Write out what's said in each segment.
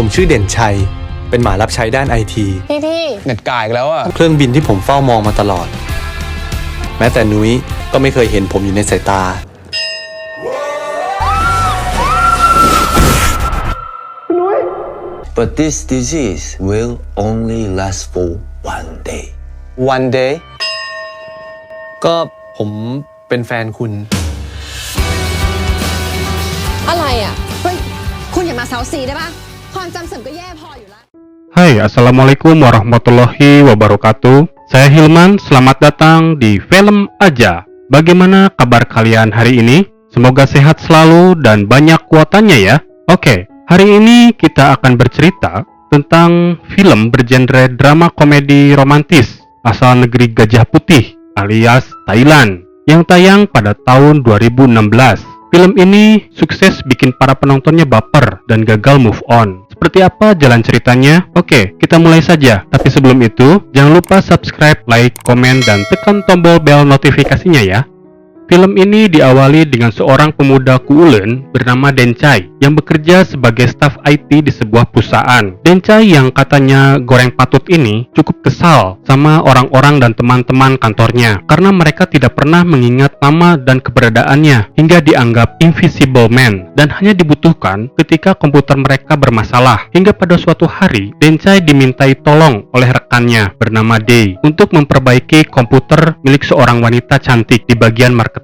ผมชื่อเด่นชัยเป็นหมารับใช้ด้านไอที พี่เน็ตกายอีกแล้วอ่ะ เครื่องบินที่ผมเฝ้ามองมาตลอด แม้แต่นุ้ยก็ไม่เคยเห็นผมอยู่ในสายตา But this disease will only last for one day. one day ก็ผมเป็นแฟนคุณ อะไรอ่ะเฮ้ยคุณอย่ามาเซาซีได้ปะความจำเสื่อมก็แย่พออยู่แล้ว Hai, Assalamualaikum warahmatullahi wabarakatuh. Saya Hilman, selamat datang di Film Aja. Bagaimana kabar kalian hari ini? Semoga sehat selalu dan banyak kuatannya ya. Oke, hari ini kita akan bercerita tentang film bergenre drama komedi romantis asal negeri Gajah Putih alias Thailand yang tayang pada tahun 2016. Film ini sukses bikin para penontonnya baper dan gagal move on. Seperti apa jalan ceritanya? Oke, kita mulai saja. Tapi sebelum itu, jangan lupa subscribe, like, komen, dan tekan tombol bel notifikasinya ya. Film ini diawali dengan seorang pemuda Kuulen bernama Denchai yang bekerja sebagai staf IT di sebuah perusahaan. Denchai yang katanya goreng patut ini cukup kesal sama orang-orang dan teman-teman kantornya karena mereka tidak pernah mengingat nama dan keberadaannya hingga dianggap invisible man dan hanya dibutuhkan ketika komputer mereka bermasalah. Hingga pada suatu hari, Denchai dimintai tolong oleh rekannya bernama Day untuk memperbaiki komputer milik seorang wanita cantik di bagian marketing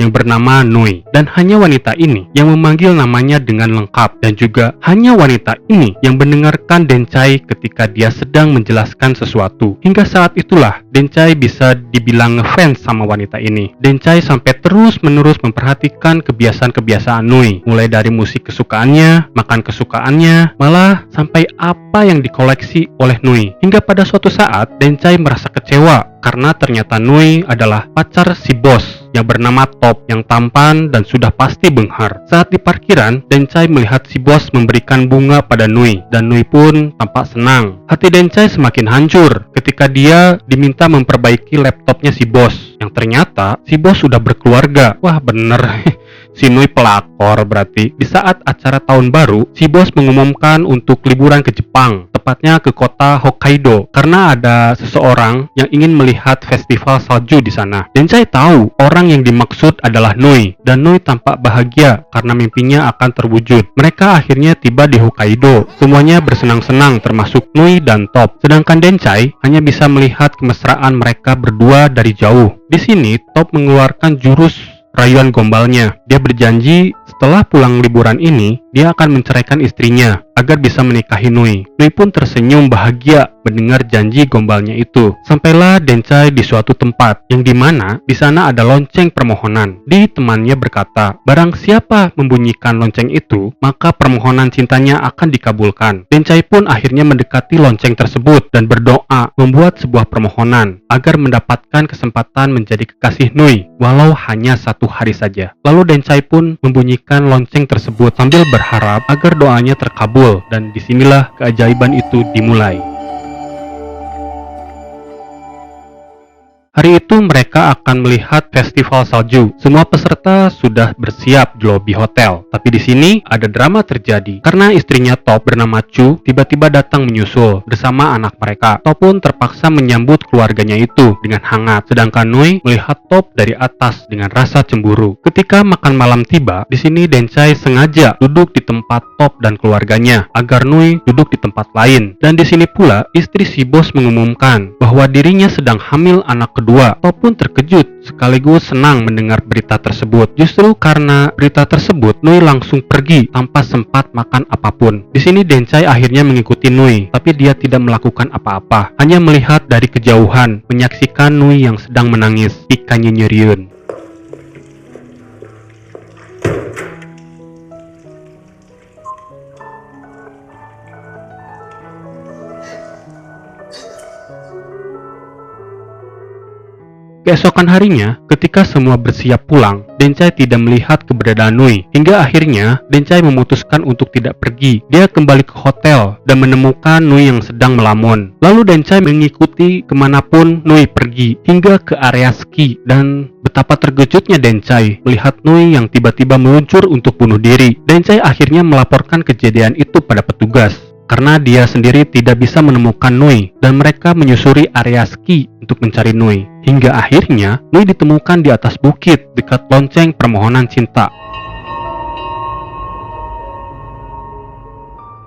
yang bernama Nui, dan hanya wanita ini yang memanggil namanya dengan lengkap, dan juga hanya wanita ini yang mendengarkan Denchai ketika dia sedang menjelaskan sesuatu. Hingga saat itulah Denchai bisa dibilang ngefans sama wanita ini. Denchai sampai terus-menerus memperhatikan kebiasaan-kebiasaan Nui, mulai dari musik kesukaannya, makan kesukaannya, malah sampai apa yang dikoleksi oleh Nui. Hingga pada suatu saat Denchai merasa kecewa karena ternyata Nui adalah pacar si bos yang bernama Top yang tampan dan sudah pasti benghar. Saat di parkiran, Denchai melihat si bos memberikan bunga pada Nui dan Nui pun tampak senang. Hati Denchai semakin hancur ketika dia diminta memperbaiki laptopnya si bos yang ternyata si bos sudah berkeluarga. Wah bener si Nui pelakor berarti. Di saat acara tahun baru, si bos mengumumkan untuk liburan ke Jepang, tepatnya ke kota Hokkaido, karena ada seseorang yang ingin melihat festival salju di sana. Denchai tahu orang yang dimaksud adalah Nui, dan Nui tampak bahagia karena mimpinya akan terwujud. Mereka akhirnya tiba di Hokkaido. Semuanya bersenang-senang termasuk Nui dan Top. Sedangkan Denchai hanya bisa melihat kemesraan mereka berdua dari jauh. Di sini Top mengeluarkan jurus rayuan gombalnya. Dia berjanji setelah pulang liburan ini, dia akan menceraikan istrinya agar bisa menikahi Nui. Nui pun tersenyum bahagia mendengar janji gombalnya itu. Sampailah Denchai di suatu tempat yang dimana di sana ada lonceng permohonan. Di temannya berkata, barang siapa membunyikan lonceng itu, maka permohonan cintanya akan dikabulkan. Denchai pun akhirnya mendekati lonceng tersebut dan berdoa membuat sebuah permohonan agar mendapatkan kesempatan menjadi kekasih Nui walau hanya 1 hari saja. Lalu Denchai pun membunyikan lonceng tersebut sambil berharap agar doanya terkabul, dan disinilah keajaiban itu dimulai. Hari itu mereka akan melihat festival salju. Semua peserta sudah bersiap di lobi hotel. Tapi di sini ada drama terjadi karena istrinya Top bernama Chu tiba-tiba datang menyusul bersama anak mereka. Top pun terpaksa menyambut keluarganya itu dengan hangat. Sedangkan Nui melihat Top dari atas dengan rasa cemburu. Ketika makan malam tiba, di sini Denchai sengaja duduk di tempat Top dan keluarganya agar Nui duduk di tempat lain. Dan di sini pula istri si bos mengumumkan bahwa dirinya sedang hamil anak kedua. Top pun terkejut sekaligus senang mendengar berita tersebut. Justru karena berita tersebut, Nui langsung pergi tanpa sempat makan apapun. Di sini Denchai akhirnya mengikuti Nui, tapi dia tidak melakukan apa-apa, hanya melihat dari kejauhan, menyaksikan Nui yang sedang menangis. Ikannya nyeriun. Keesokan harinya, ketika semua bersiap pulang, Denchai tidak melihat keberadaan Nui. Hingga akhirnya, Denchai memutuskan untuk tidak pergi. Dia kembali ke hotel dan menemukan Nui yang sedang melamun. Lalu Denchai mengikuti kemanapun Nui pergi, hingga ke area ski. Dan betapa terkejutnya Denchai melihat Nui yang tiba-tiba meluncur untuk bunuh diri. Denchai akhirnya melaporkan kejadian itu pada petugas. karena dia sendiri tidak bisa menemukan Nui dan mereka menyusuri area ski untuk mencari Nui. Hingga akhirnya Nui ditemukan di atas bukit dekat lonceng permohonan cinta.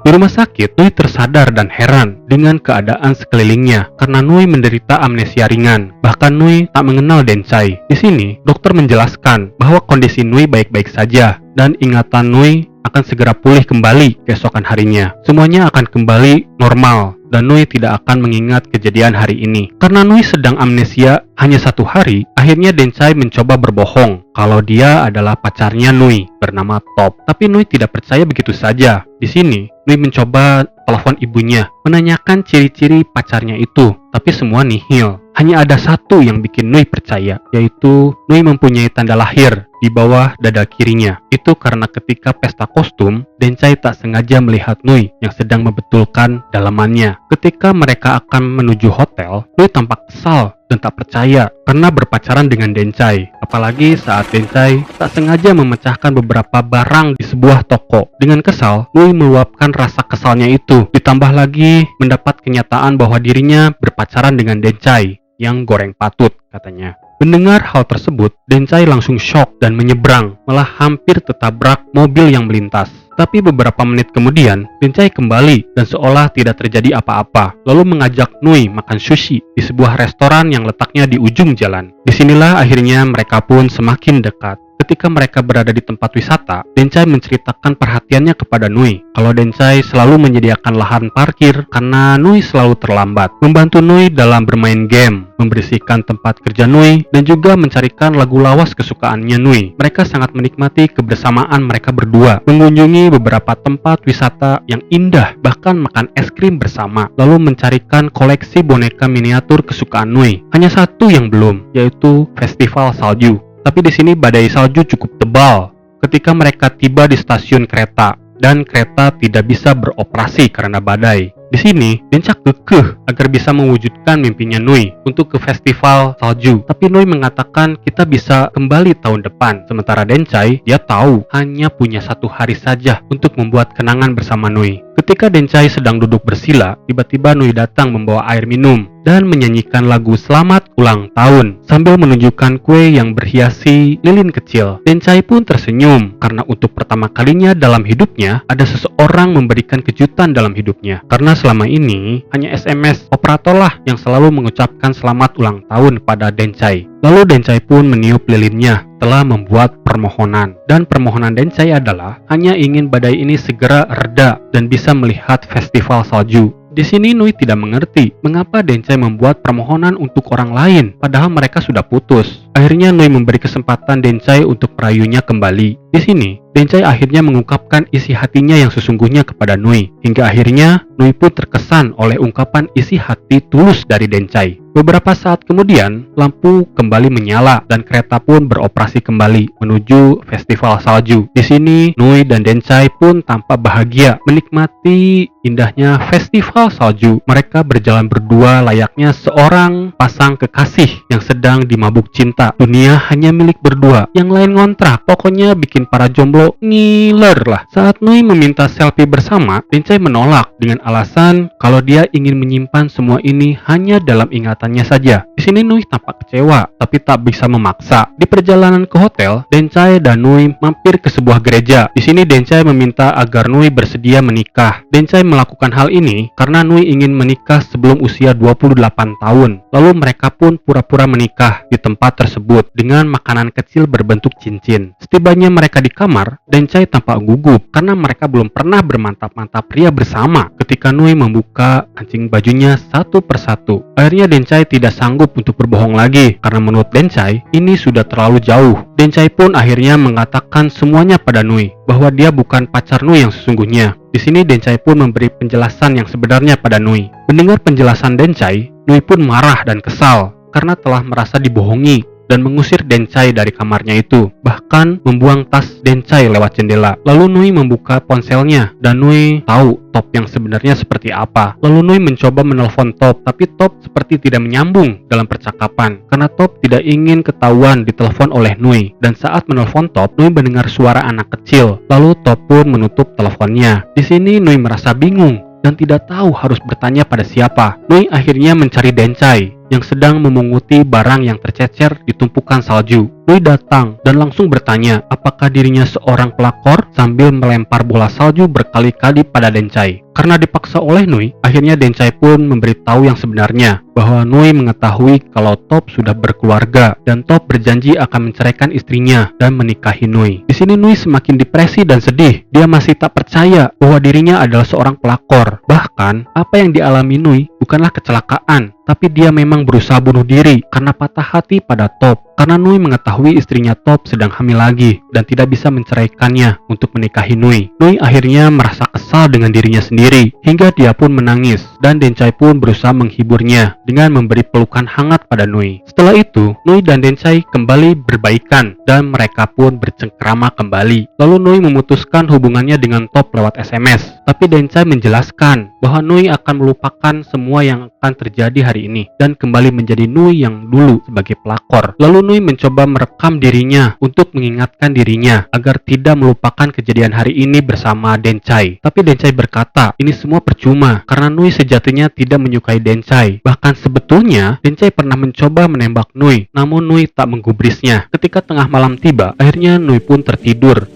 Di rumah sakit, Nui tersadar dan heran dengan keadaan sekelilingnya karena Nui menderita amnesia ringan. Bahkan Nui tak mengenal Denchai. Di sini, dokter menjelaskan bahwa kondisi Nui baik-baik saja dan ingatan Nui akan segera pulih kembali keesokan harinya. Semuanya akan kembali normal dan Nui tidak akan mengingat kejadian hari ini. Karena Nui sedang amnesia hanya 1 hari, akhirnya Denchai mencoba berbohong kalau dia adalah pacarnya Nui bernama Top. Tapi Nui tidak percaya begitu saja. Di sini, Nui mencoba telepon ibunya, menanyakan ciri-ciri pacarnya itu, tapi semua nihil. Hanya ada satu yang bikin Nui percaya, yaitu Nui mempunyai tanda lahir di bawah dada kirinya. Itu karena ketika pesta kostum, Denchai tak sengaja melihat Nui yang sedang membetulkan dalamannya. Ketika mereka akan menuju hotel, Nui tampak kesal dan tak percaya karena berpacaran dengan Denchai. Apalagi saat Denchai tak sengaja memecahkan beberapa barang di sebuah toko. Dengan kesal, Nui meluapkan rasa kesalnya itu. Ditambah lagi mendapat kenyataan bahwa dirinya berpacaran dengan Denchai yang goreng patut, katanya. Mendengar hal tersebut, Denchai langsung shock dan menyeberang, malah hampir tertabrak mobil yang melintas. Tapi beberapa menit kemudian, Denchai kembali dan seolah tidak terjadi apa-apa, lalu mengajak Nui makan sushi di sebuah restoran yang letaknya di ujung jalan. Disinilah akhirnya mereka pun semakin dekat. Ketika mereka berada di tempat wisata, Denchai menceritakan perhatiannya kepada Nui. Kalau Denchai selalu menyediakan lahan parkir karena Nui selalu terlambat, membantu Nui dalam bermain game, membersihkan tempat kerja Nui, dan juga mencarikan lagu lawas kesukaannya Nui. Mereka sangat menikmati kebersamaan mereka berdua, mengunjungi beberapa tempat wisata yang indah, bahkan makan es krim bersama, lalu mencarikan koleksi boneka miniatur kesukaan Nui. Hanya satu yang belum, yaitu festival salju. Tapi di sini badai salju cukup tebal ketika mereka tiba di stasiun kereta dan kereta tidak bisa beroperasi karena badai. Di sini, Denchai kekeh agar bisa mewujudkan mimpinya Nui untuk ke festival salju. Tapi Nui mengatakan kita bisa kembali tahun depan. Sementara Denchai, dia tahu hanya punya 1 hari saja untuk membuat kenangan bersama Nui. Ketika Denchai sedang duduk bersila, tiba-tiba Nui datang membawa air minum dan menyanyikan lagu Selamat Ulang Tahun sambil menunjukkan kue yang berhiasi lilin kecil. Denchai pun tersenyum karena untuk pertama kalinya dalam hidupnya ada seseorang memberikan kejutan dalam hidupnya. Karena selama ini hanya SMS operator lah yang selalu mengucapkan selamat ulang tahun pada Denchai. Lalu Denchai pun meniup lilinnya telah membuat permohonan. Dan permohonan Denchai adalah hanya ingin badai ini segera reda dan bisa melihat festival salju. Di sini Nui tidak mengerti mengapa Denchai membuat permohonan untuk orang lain padahal mereka sudah putus. Akhirnya Nui memberi kesempatan Denchai untuk merayunya kembali. Di sini Denchai akhirnya mengungkapkan isi hatinya yang sesungguhnya kepada Nui. Hingga akhirnya Nui pun terkesan oleh ungkapan isi hati tulus dari Denchai. Beberapa saat kemudian, lampu kembali menyala dan kereta pun beroperasi kembali menuju festival salju. Di sini, Nui dan Denchai pun tampak bahagia menikmati indahnya festival salju. Mereka berjalan berdua layaknya seorang pasang kekasih yang sedang dimabuk cinta. Dunia hanya milik berdua, yang lain ngontrak. Pokoknya bikin para jomblo ngiler lah. Saat Nui meminta selfie bersama, Denchai menolak dengan alasan kalau dia ingin menyimpan semua ini hanya dalam ingatannya saja. Di sini Nui tampak kecewa, tapi tak bisa memaksa. Di perjalanan ke hotel, Denchai dan Nui mampir ke sebuah gereja. Di sini Denchai meminta agar Nui bersedia menikah. Denchai melakukan hal ini karena Nui ingin menikah sebelum usia 28 tahun. Lalu mereka pun pura-pura menikah di tempat tersebut dengan makanan kecil berbentuk cincin. Setibanya mereka di kamar, Denchai tampak gugup karena mereka belum pernah bermantap-mantap pria bersama. Ketika Nui membuka kancing bajunya satu persatu, akhirnya Denchai tidak sanggup untuk berbohong lagi karena menurut Denchai ini sudah terlalu jauh. Denchai pun akhirnya mengatakan semuanya pada Nui bahwa dia bukan pacar Nui yang sesungguhnya. Di sini Denchai pun memberi penjelasan yang sebenarnya pada Nui. Mendengar penjelasan Denchai, Nui pun marah dan kesal karena telah merasa dibohongi dan mengusir Denchai dari kamarnya itu, bahkan membuang tas Denchai lewat jendela. Lalu Nui membuka ponselnya dan Nui tahu Top yang sebenarnya seperti apa. Lalu Nui mencoba menelpon Top, tapi Top seperti tidak menyambung dalam percakapan karena Top tidak ingin ketahuan ditelepon oleh Nui. Dan saat menelpon Top, Nui mendengar suara anak kecil. Lalu Top pun menutup teleponnya. Di sini Nui merasa bingung dan tidak tahu harus bertanya pada siapa. Nui akhirnya mencari Dencai yang sedang memunguti barang yang tercecer di tumpukan salju. Nui datang dan langsung bertanya apakah dirinya seorang pelakor sambil melempar bola salju berkali-kali pada Dencai. Karena dipaksa oleh Nui, akhirnya Dencai pun memberitahu yang sebenarnya, bahwa Nui mengetahui kalau Top sudah berkeluarga dan Top berjanji akan menceraikan istrinya dan menikahi Nui. Di sini Nui semakin depresi dan sedih. Dia masih tak percaya bahwa dirinya adalah seorang pelakor. Bahkan, apa yang dialami Nui bukanlah kecelakaan, tapi dia memang berusaha bunuh diri karena patah hati pada Top. Karena Nui mengetahui istrinya Top sedang hamil lagi dan tidak bisa menceraikannya untuk menikahi Nui. Nui akhirnya merasa kesal dengan dirinya sendiri hingga dia pun menangis, dan Dencai pun berusaha menghiburnya dengan memberi pelukan hangat pada Nui. Setelah itu, Nui dan Dencai kembali berbaikan dan mereka pun bercengkrama kembali. Lalu Nui memutuskan hubungannya dengan Top lewat SMS. Tapi Dencai menjelaskan bahwa Nui akan melupakan semua yang akan terjadi hari ini dan kembali menjadi Nui yang dulu sebagai pelakor. Lalu Nui mencoba merekam dirinya untuk mengingatkan dirinya agar tidak melupakan kejadian hari ini bersama Dencai. Tapi Dencai berkata ini semua percuma karena Nui sejatinya tidak menyukai Dencai. Bahkan sebetulnya Dencai pernah mencoba menembak Nui, namun Nui tak menggubrisnya. Ketika tengah malam tiba, akhirnya Nui pun tertidur.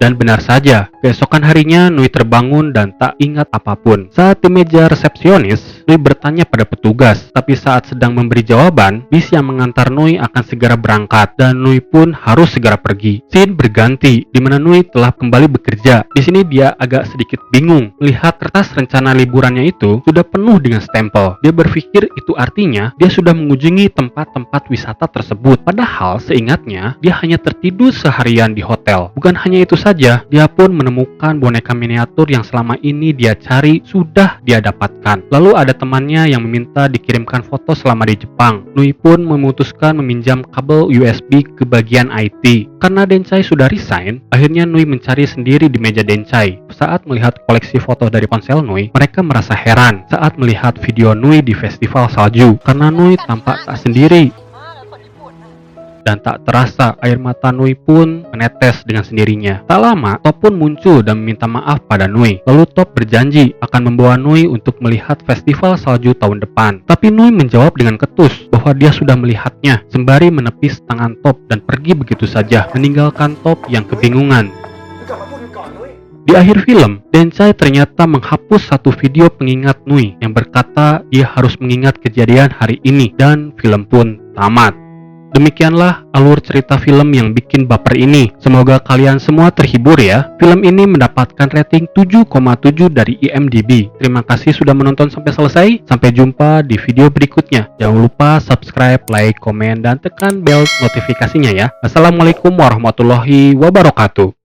Dan benar saja, keesokan harinya Nui terbangun dan tak ingat apapun. Saat di meja resepsionis, Nui bertanya pada petugas, tapi saat sedang memberi jawaban, bis yang mengantar Nui akan segera berangkat dan Nui pun harus segera pergi. Scene berganti, di mana Nui telah kembali bekerja. Di sini dia agak sedikit bingung melihat kertas rencana liburannya itu sudah penuh dengan stempel. Dia berpikir itu artinya dia sudah mengunjungi tempat-tempat wisata tersebut. Padahal seingatnya dia hanya tertidur seharian di hotel. Bukan hanya itu saja, dia pun menemukan boneka miniatur yang selama ini dia cari sudah dia dapatkan. Lalu ada temannya yang meminta dikirimkan foto selama di Jepang. Nui pun memutuskan meminjam kabel USB ke bagian IT. Karena Dencai sudah resign, akhirnya Nui mencari sendiri di meja Dencai. Saat melihat koleksi foto dari ponsel Nui, mereka merasa heran saat melihat video Nui di festival salju karena Nui tampak tak sendiri. Dan tak terasa air mata Nui pun menetes dengan sendirinya. Tak lama, Top pun muncul dan meminta maaf pada Nui. Lalu Top berjanji akan membawa Nui untuk melihat festival salju tahun depan. Tapi Nui menjawab dengan ketus bahwa dia sudah melihatnya, sembari menepis tangan Top dan pergi begitu saja, meninggalkan Top yang kebingungan. Di akhir film, Dencai ternyata menghapus satu video pengingat Nui yang berkata dia harus mengingat kejadian hari ini, dan film pun tamat. Demikianlah alur cerita film yang bikin baper ini. Semoga kalian semua terhibur ya. Film ini mendapatkan rating 7,7 dari IMDb. Terima kasih sudah menonton sampai selesai. Sampai jumpa di video berikutnya. Jangan lupa subscribe, like, komen, dan tekan bel notifikasinya ya. Assalamualaikum warahmatullahi wabarakatuh.